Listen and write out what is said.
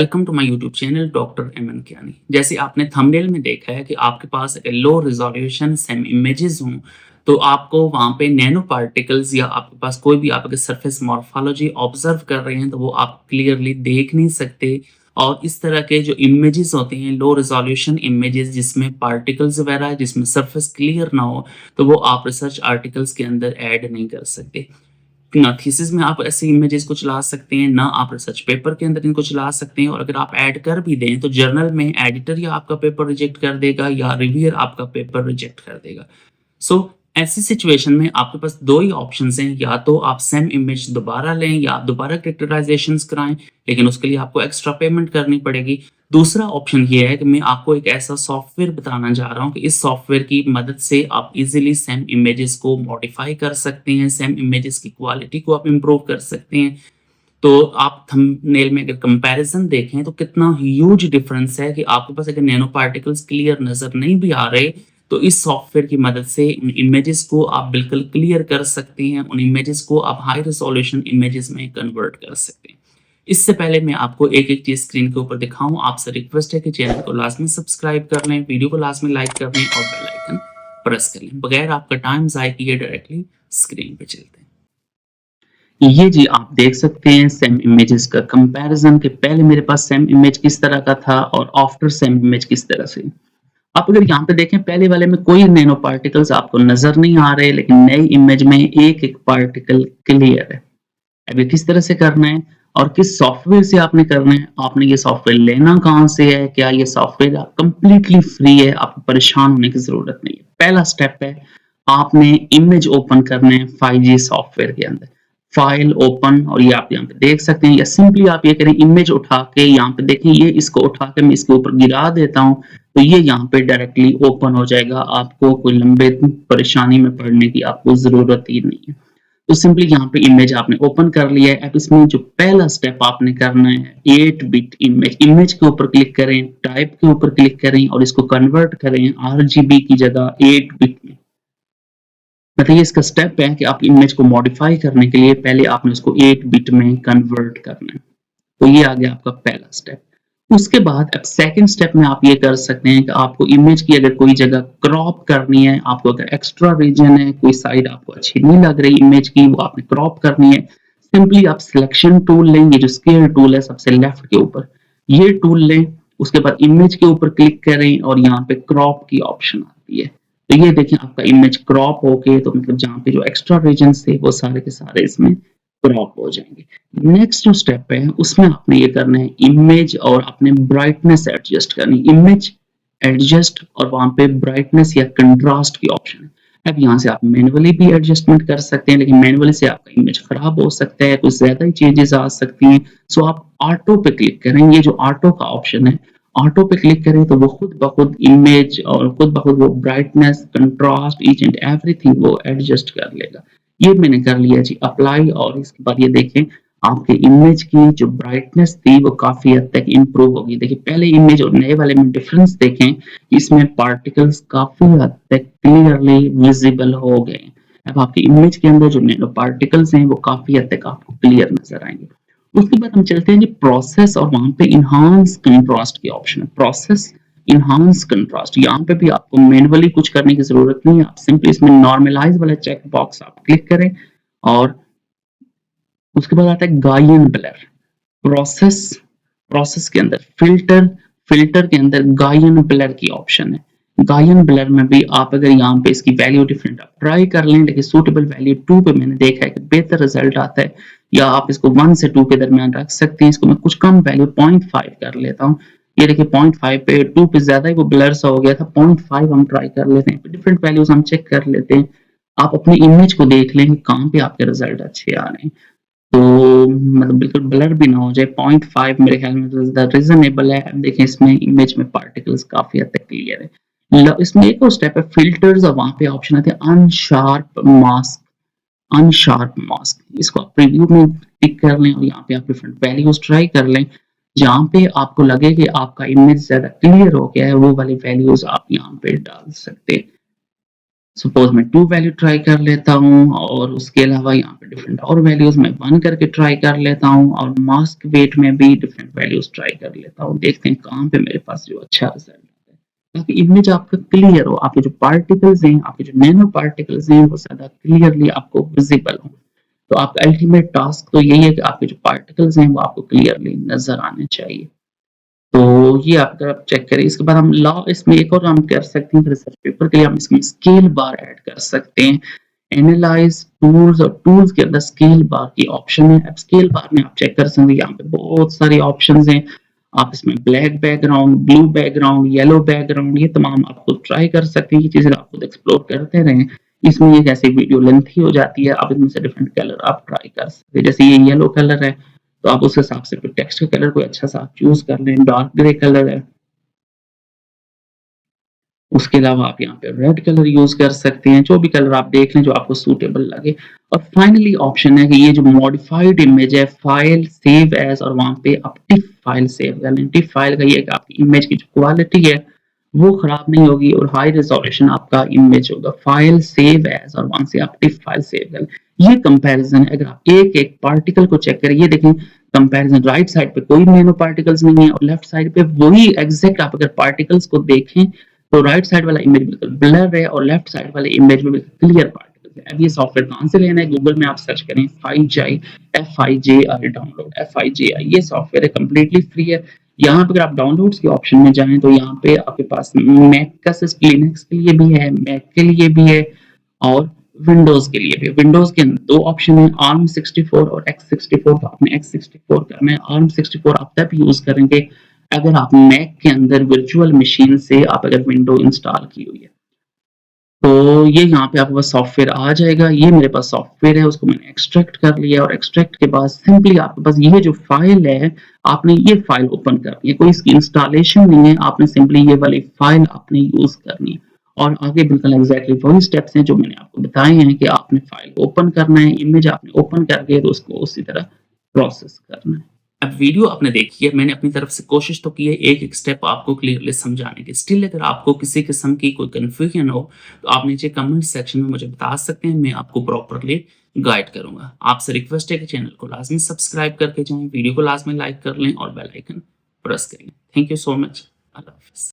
Welcome to my YouTube channel doctor M N Kiani. जैसे आपने thumbnail में देखा है कि आपके पास लो रिजोल्यूशन सेम इमेजेस हों, तो आपको वहाँ पे नैनो पार्टिकल्स या आपके पास कोई भी आपके सरफेस मॉर्फोलॉजी ऑब्जर्व कर रहे हैं, तो वो आप क्लियरली देख नहीं सकते। और इस तरह के जो इमेजेस होते हैं, लो रिजोल्यूशन इमेजेस जिसमें पार्टिकल्स वगैरह, जिसमें सरफेस क्लियर ना हो, तो वो आप रिसर्च आर्टिकल्स के अंदर ऐड नहीं कर सकते। ना थीसिस में आप ऐसे इमेजेस को चला सकते हैं, ना आप रिसर्च पेपर के अंदर इनको चला सकते हैं। और अगर आप ऐड कर भी दें तो जर्नल में एडिटर या आपका पेपर रिजेक्ट कर देगा या रिव्यूअर आपका पेपर रिजेक्ट कर देगा। सो ऐसी सिचुएशन में आपके पास दो ही ऑप्शंस हैं, या तो आप सेम इमेज दोबारा लें या आप दोबारा कैरेक्टराइजेशंस कराएं, लेकिन उसके लिए आपको एक्स्ट्रा पेमेंट करनी पड़ेगी। दूसरा ऑप्शन ये है कि मैं आपको एक ऐसा सॉफ्टवेयर बताना जा रहा हूँ कि इस सॉफ्टवेयर की मदद से आप इजीली सेम इमेजेस को मॉडिफाई कर सकते हैं, सेम इमेजेस की क्वालिटी को आप इम्प्रूव कर सकते हैं। तो आप थंबनेल में अगर कंपैरिजन देखें तो कितना ह्यूज डिफरेंस है कि आपके पास अगर नैनो पार्टिकल्स क्लियर नजर नहीं भी आ रहे, तो इस सॉफ्टवेयर की मदद से उन इमेजेस को आप बिल्कुल क्लियर कर सकते हैं, उन इमेजेस को आप हाई रेजोल्यूशन इमेजेस में कन्वर्ट कर सकते हैं। इससे पहले मैं आपको एक-एक चीज़ स्क्रीन के ऊपर दिखाऊँ, आपसे रिक्वेस्ट है कि चैनल को लाज़मी सब्सक्राइब कर लें, वीडियो को लाज़मी लाइक कर दें और बेल आइकन प्रेस कर लें। बगैर आपका टाइम ज़ाया किए डायरेक्टली स्क्रीन पे चलते हैं। ये जी आप देख सकते हैं सेम इमेजेस का कंपैरिजन कि पहले मेरे पास सेम इमेज किस तरह का था और आफ्टर सेम इमेज किस तरह से। आप अगर यहाँ पे देखें पहले वाले में कोई नैनो पार्टिकल्स आपको नज़र नहीं आ रहे, लेकिन नई इमेज में एक-एक पार्टिकल क्लियर है। अब ये किस तरह से करना है और किस सॉफ्टवेयर से आपने करना है, आपने ये सॉफ्टवेयर लेना कहाँ से है, क्या ये सॉफ्टवेयर कंप्लीटली फ्री है, आपको परेशान होने की ज़रूरत नहीं है। पहला स्टेप है, आपने इमेज ओपन करना है 5G सॉफ्टवेयर के अंदर। फाइल ओपन, और ये आप यहाँ पे देख सकते हैं, या सिंपली आप ये करें इमेज उठा के यहाँ पे देखें, ये इसको उठा के मैं इसके ऊपर गिरा देता हूँ, तो ये यहाँ पे डायरेक्टली ओपन हो जाएगा। आपको कोई लंबे परेशानी में पड़ने की आपको ज़रूरत ही नहीं है। तो सिंपली यहाँ पे इमेज आपने ओपन कर लिया है। अब इसमें जो पहला स्टेप आपने करना है 8 बिट इमेज, इमेज के ऊपर क्लिक करें, टाइप के ऊपर क्लिक करें और इसको कन्वर्ट करें RGB की जगह 8 बिट में। मतलब ये इसका स्टेप है कि आप इमेज को मॉडिफाई करने के लिए पहले आपने उसको 8 बिट में कन्वर्ट करना है। तो ये आ गया आपका पहला स्टेप। उसके बाद अब सेकंड स्टेप में आप ये कर सकते हैं कि आपको इमेज की अगर कोई जगह क्रॉप करनी है, आपको अगर एक्स्ट्रा रीजन है, कोई साइड आपको अच्छी नहीं लग रही इमेज की, वो आपने क्रॉप करनी है, सिंपली आप सिलेक्शन टूल लें, ये जो स्केल टूल है सबसे लेफ्ट के ऊपर, ये टूल लें। उसके बाद इमेज के ऊपर क्लिक करें और यहाँ पे क्रॉप की ऑप्शन आती है। तो ये देखिए आपका इमेज क्रॉप हो गए, तो मतलब जहाँ पे जो एक्स्ट्रा रीजन थे वो सारे के सारे इसमें क्रॉप हो जाएंगे। नेक्स्ट जो स्टेप है उसमें आपने ये करना है इमेज और अपने ब्राइटनेस एडजस्ट करनी, इमेज एडजस्ट और वहां पे ब्राइटनेस या कंट्रास्ट की ऑप्शन है। अब यहाँ से आप मैनुअली भी एडजस्टमेंट कर सकते हैं, लेकिन मैनुअली से आपका इमेज खराब हो सकता है, कुछ ज्यादा ही चेंजेस आ सकती हैं। सो आप ऑटो पे क्लिक करें, ये जो ऑटो का ऑप्शन है, ऑटो पे क्लिक करें तो वो खुद ब खुद इमेज और खुद ब खुद वो brightness, contrast, each and everything वो एडजस्ट कर लेगा। ये मैंने कर लिया जी अप्लाई, और इसके बाद ये देखें आपके इमेज की जो ब्राइटनेस थी वो काफी हद तक इंप्रूव होगी। देखिए पहले इमेज और नए वाले में डिफरेंस देखें, इसमें पार्टिकल्स काफी हद तक क्लियरली विजिबल हो गए। अब आपकी इमेज के अंदर जो नैनो पार्टिकल्स हैं वो काफी हद तक आपको क्लियर नजर आएंगे। उसके बाद हम चलते हैं जी प्रोसेस, और वहां पे इनहांस कंट्रास्ट की ऑप्शन है, प्रोसेस इनहांस कंट्रास्ट। यहाँ पे भी आपको मैनुअली कुछ करने की जरूरत नहीं है, आप सिंपली इसमें नॉर्मलाइज वाला चेक बॉक्स आप क्लिक करें और उसके बाद आता है गायन ब्लर। प्रोसेस, प्रोसेस के अंदर फिल्टर, फिल्टर के अंदर गायन ब्लर की ऑप्शन है। गायन ब्लर में भी आप अगर यहाँ पे इसकी वैल्यू डिफरेंट आप ट्राई कर लें, लेकिन सूटेबल वैल्यू 2 पे मैंने देखा है कि बेहतर रिजल्ट आता है, या आप इसको 1 से 2 के दरमियान रख सकते हैं। इसको मैं कुछ कम वैल्यू 0.5 कर लेता हूँ। ये देखिए 0.5 पे 2 पे ज्यादा ही वो ब्लर सा हो गया था, 0.5 हम ट्राई कर लेते हैं, डिफरेंट वैल्यूज हम चेक कर लेते हैं। आप अपनी इमेज को देख लें कहाँ पे आपके रिजल्ट अच्छे आ रहे हैं, तो मतलब बिल्कुल ब्लर भी ना हो जाए। 0.5 मेरे ख्याल में रीजनेबल है। अब देखें इसमें इमेज में पार्टिकल्स काफी हद तक क्लियर है। इसमें एक और स्टेप है फिल्टर्स, और वहां पे ऑप्शन आते हैं अनशार्प मास्क, अनशार्प मास्क। इसको आप प्रीव्यू में टिक कर लें और यहाँ पे आप डिफरेंट वैल्यूज ट्राई कर लें, जहाँ पे आपको लगे कि आपका इमेज ज्यादा क्लियर हो गया है वो वाली वैल्यूज आप यहाँ पे डाल सकते हैं। सपोज़ मैं 2 वैल्यू ट्राई कर लेता हूँ और उसके अलावा यहाँ पे डिफरेंट और वैल्यूज़ मैं 1 करके ट्राई कर लेता हूँ और मास्क वेट में भी डिफरेंट वैल्यूज़ ट्राई कर लेता हूँ। देखते हैं कहाँ पे मेरे पास जो अच्छा रिज़ल्ट आता है। ताकि इमेज आपका क्लियर हो, आपके जो पार्टिकल्स हैं, आपके जो नैनो पार्टिकल्स हैं, वो ज़्यादा क्लियरली आपको विज़िबल हों। तो आपका अल्टीमेट टास्क तो यही है कि आपके जो पार्टिकल्स हैं, वो आपको क्लियरली नज़र आने चाहिए। तो ये आप अगर आप चेक करें, इसके बाद हम लॉ इसमें एक और हम कर सकते हैं रिसर्च पेपर के लिए हम इसमें स्केल बार ऐड कर सकते हैं। एनालाइज टूल्स और टूल्स के अंदर स्केल बार की ऑप्शन है। अब स्केल बार में आप चेक कर सकते हैं, यहाँ पे बहुत सारे ऑप्शंस हैं। आप इसमें black background, blue background, yellow background ये तमाम आप खुद ट्राई कर सकते हैं। ये चीज़ें आप खुद एक्सप्लोर करते रहें। इसमें ये जैसे वीडियो लेंथी हो जाती है, आप इसमें से डिफरेंट कलर आप ट्राई कर सकते हैं। जैसे ये येलो कलर है, तो आप उस हिसाब से फिर टेक्स्ट का कलर कोई अच्छा सा आप चूज़ कर लें। डार्क ग्रे कलर है, उसके अलावा आप यहाँ पे रेड कलर यूज़ कर सकते हैं, जो भी कलर आप देख लें जो आपको सूटेबल लगे। और फाइनली ऑप्शन है कि ये जो मॉडिफाइड इमेज है, फाइल सेव एज़ और वहाँ पे आप टिफ फाइल सेव कर लें। टिफ फाइल का ये है कि आपकी इमेज की जो क्वालिटी है, वो खराब नहीं होगी और हाई रिज़ॉल्यूशन आपका इमेज होगा। फाइल सेव एज़ और वहाँ से आप टिफ फाइल सेव कर लें। ये कंपैरिज़न है, अगर आप एक-एक पार्टिकल को चेक करें, ये देखें कंपैरिज़न राइट साइड पे कोई नैनो पार्टिकल्स नहीं है और लेफ्ट साइड पे वही एग्ज़ैक्ट आप अगर पार्टिकल्स को देखें तो राइट साइड वाला इमेज बिल्कुल ब्लर है और लेफ्ट साइड वाले इमेज में बिल्कुल क्लियर पार्टिकल्स है। अब ये सॉफ्टवेयर कहाँ से लेना है? गूगल में आप सर्च करें फाइजाई, FIJI डाउनलोड, FIJI ये सॉफ्टवेयर है, कंप्लीटली फ्री है। यहाँ पे अगर आप डाउनलोड्स के ऑप्शन में जाएँ तो यहाँ पे आपके पास मैक का लिनक्स के लिए भी है, मैक के लिए भी है और विंडोज के लिए भी। विंडोज के अंदर 2 ऑप्शन है, ARM64 और X64। तो आपने X64 करना है। ARM64 आप तब यूज़ करेंगे अगर आप मैक के अंदर वर्चुअल मशीन से आप अगर विंडो इंस्टॉल की हुई है। तो ये यहाँ पे आपके पास सॉफ्टवेयर आ जाएगा। ये मेरे पास सॉफ्टवेयर है, उसको मैंने एक्सट्रैक्ट कर लिया और एक्सट्रैक्ट के बाद सिंपली आपके पास ये जो फाइल है, आपने ये फाइल ओपन करनी है। कोई इसकी इंस्टॉलेशन नहीं है, आपने सिंपली ये वाली फाइल आपने यूज़ करनी है। और आगे बिल्कुल एग्ज़ैक्टली वही स्टेप्स हैं जो मैंने आपको बताए हैं कि आपने फाइल को ओपन करना है, इमेज आपने ओपन करके तो उसको उसी तरह प्रोसेस करना है। अब वीडियो आपने देखी है, मैंने अपनी तरफ से कोशिश तो की है एक-एक स्टेप आपको क्लियरली समझाने की। स्टिल अगर आपको किसी किस्म की कोई कन्फ्यूजन हो, तो आप नीचे कमेंट सेक्शन में मुझे बता सकते हैं, मैं आपको प्रॉपर्ली गाइड करूँगा। आपसे रिक्वेस्ट है कि चैनल को लाज़मी सब्सक्राइब करके जाएँ, वीडियो को लाज़मी लाइक कर लें और बेल आइकन प्रेस करें। Thank you so much. अल्लाह हाफ़िज़।